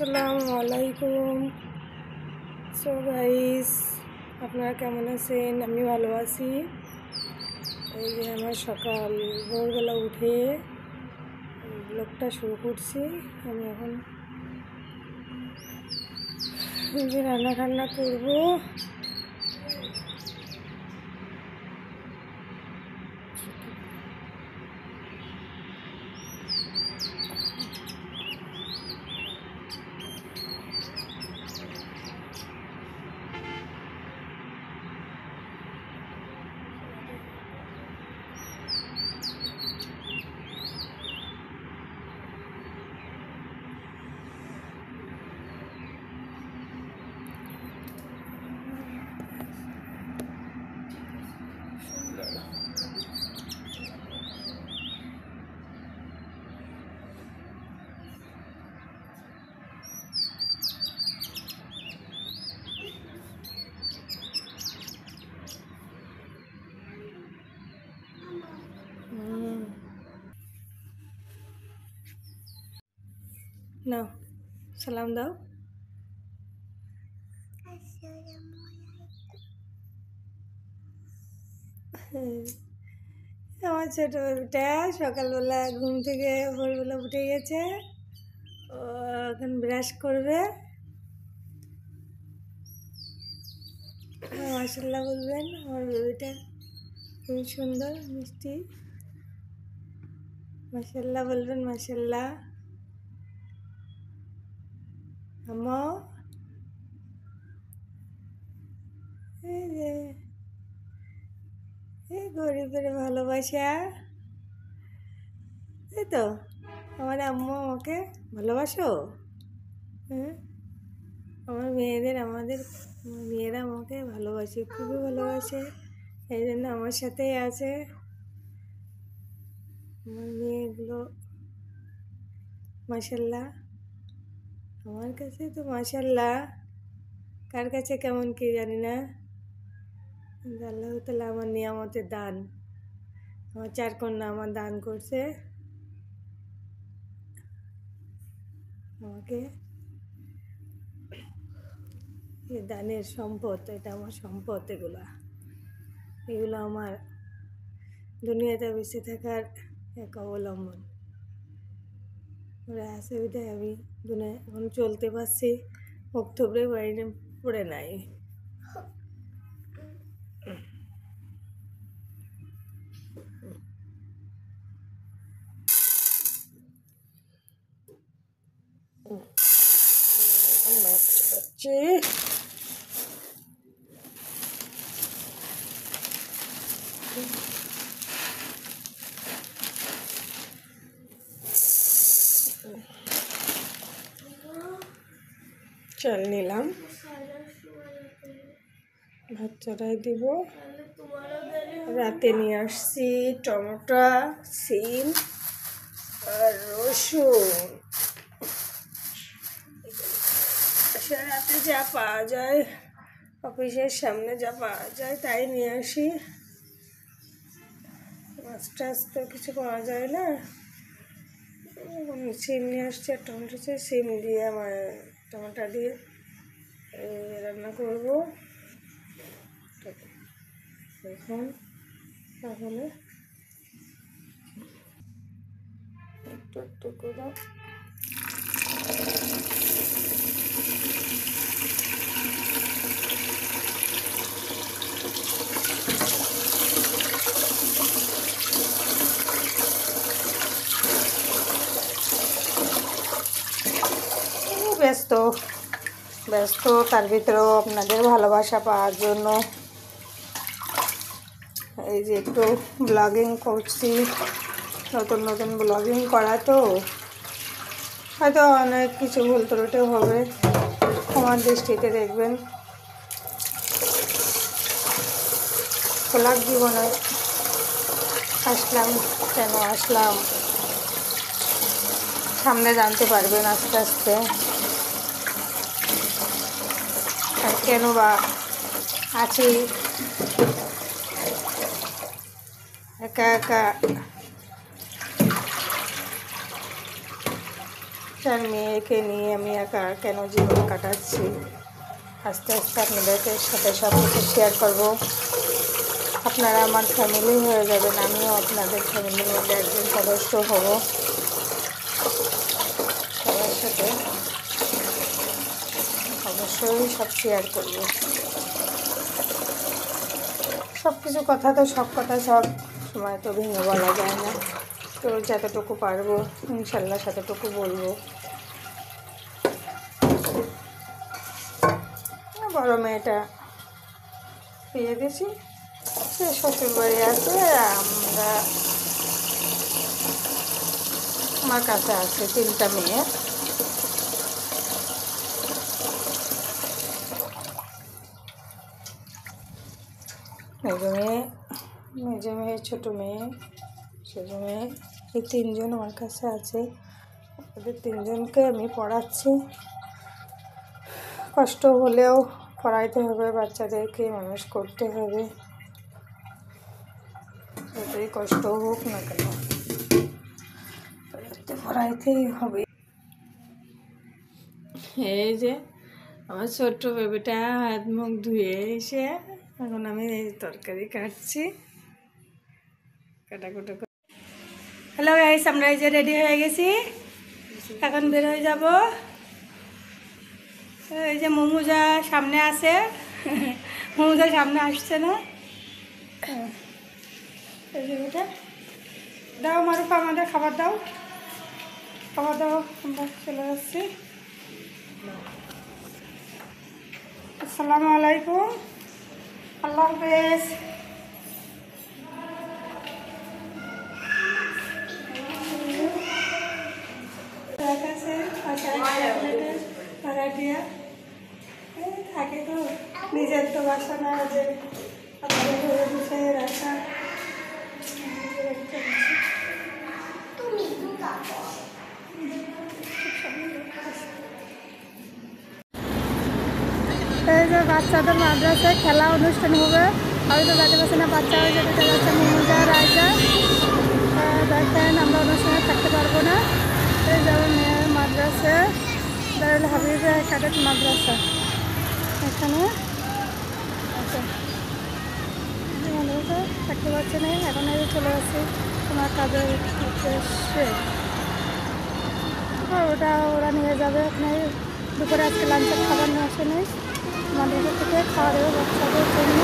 আসসালামু আলাইকুম। So guys, আপনারা কেমন আছেন? আমি ভালো আছি। এই যে আমার সকাল ভোরবেলা উঠে ব্লগটা শুরু করছি। আমি এখন যে রান্না করবো। নাও সালাম দাও। আমার ছোট বেবিটা সকালবেলা ঘুম থেকে ভোরবেলা উঠে গেছে। ও এখন ব্রাশ করবে। মাশাআল্লাহ বলবেন, আমার বেবিটা খুবই সুন্দর মিষ্টি। মাশাআল্লাহ বলবেন, মাশাআল্লাহ। আম্মা এই যে এই গরিবের ভালোবাসা, এই তো আমার আম্মু আমাকে ভালোবাসো। হ্যাঁ, আমার মেয়েরা আমাকে ভালোবাসে, খুবই ভালোবাসে। এই জন্য আমার সাথেই আছে। আমার মেয়েগুলো মাশাআল্লাহ, আমার কাছে তো মাশাআল্লাহ, কার কাছে কেমন কি জানি না। আল্লাহ তাআলা আমার নিয়ামতের দান, আমার 4 কন্যা আমার দান করছে আমাকে। এই দানের সম্পদ, এটা আমার সম্পদ। এগুলো আমার দুনিয়াতে বেঁচে থাকার এক অবলম্বন। ওরা আছে ওইটাই আমি দুনিয়া এখন চলতে পারছি, মুখ থুবড়ে বাইরে পড়ে নাই। চাল নিলাম, ভাত চড়াই দিব। রাতে নিয়ে আসছি টমেটো, সিম আর রসুন। রাতে যা পাওয়া যায়, অফিসের সামনে যা পাওয়া যায় তাই নিয়ে আসি। মাছ টাছ তো কিছু পাওয়া যায় না। সিম নিয়ে আসছি আর টমেটো, সিম দিয়ে আমার টমেটো দিয়ে রান্না করবো। দেখুন তাহলে একটু একটু করে ব্যস্ত তার ভিতরেও আপনাদের ভালোবাসা পাওয়ার জন্য এই যে একটু ব্লগিং করছি। নতুন নতুন ব্লগিং করা তো হয়তো অনেক কিছু ভুল ত্রুটি হবে, ক্ষমার দৃষ্টিতে দেখবেন। ব্লগ জীবনে আসলাম, কেন আসলাম সামনে জানতে পারবেন আস্তে আস্তে। আর কেন বা আছি একা একা, আর মেয়েকে নিয়ে আমি একা কেন জীবন কাটাচ্ছি। আস্তে আস্তে আপনাদের সাথে সব কিছু শেয়ার করবো। আপনারা আমার ফ্যামিলি হয়ে যাবেন, আমিও আপনাদের ফ্যামিলির মধ্যে একজন সদস্য হব। সবার সাথে অবশ্যই সব শেয়ার করব। সব কিছু কথা তো সব কথা সব সময় তো ভেঙে বলা যায় না, তো যতটুকু পারবো ইনশাল্লাহ ততটুকু বলবো। বড় মেয়েটা বিয়ে দিয়েছি, সে শ্বশুরবাড়ি আছে, আমার কাছে আছে 3টা মেয়ে। মেজো মেয়ে, ছোটো মেয়ে, সেজো মেয়ে, এই 3জন আমার কাছে আছে। ওদের 3জনকে আমি পড়াচ্ছি। কষ্ট হলেও পড়াইতে হবে, বাচ্চাদেরকে মানুষ করতে হবে, যতই কষ্ট হোক না কেন পড়াইতেই হবে। এই যে আমার ছোট্ট বেবিটা হাত মুখ ধুয়ে এসে এখন আমি এই তরকারি কাটছি, কাটাকুটা। হ্যালো গাইস, আমরা এই যে রেডি হয়ে গেছি, এখন বের হয়ে যাব। এই যে মোমোজা সামনে আছে, মোমোজা সামনে আসছে না। এই যে এটা দাও মারুফা, আমাদের খাবার দাও, খাবার দাও, আমরা চলে যাচ্ছি। আসসালামু আলাইকুম, আল্লাহ হাফেজ। থাকে তো নিজের তো বাসা না যে গুছিয়ে রাখা। এই যে বাচ্চাদের মাদ্রাসায় খেলা অনুষ্ঠান হবে, হয়তো যাতে পারছি না, বাচ্চা হয়ে যেতে যাচ্ছে মোমোজা রায়জা। দেখেন আমরা অনুষ্ঠানে থাকতে পারবো না। এই যেমন মাদ্রাসা দারুল হাবিব ক্যাডেট মাদ্রাসা, এখানে আচ্ছা মাদ্রাসা থাকতে পারছি না। এখন এই চলে আসছি তোমার কাজের উদ্দেশ্যে। ওটা ওরা নিয়ে যাবে। ওখানে দুপুরে আজকে লাঞ্চের খাবার নিয়ে আসে নেই, মাদ্রাসা থেকে খাওয়া দেবে বাচ্চাদের জন্য।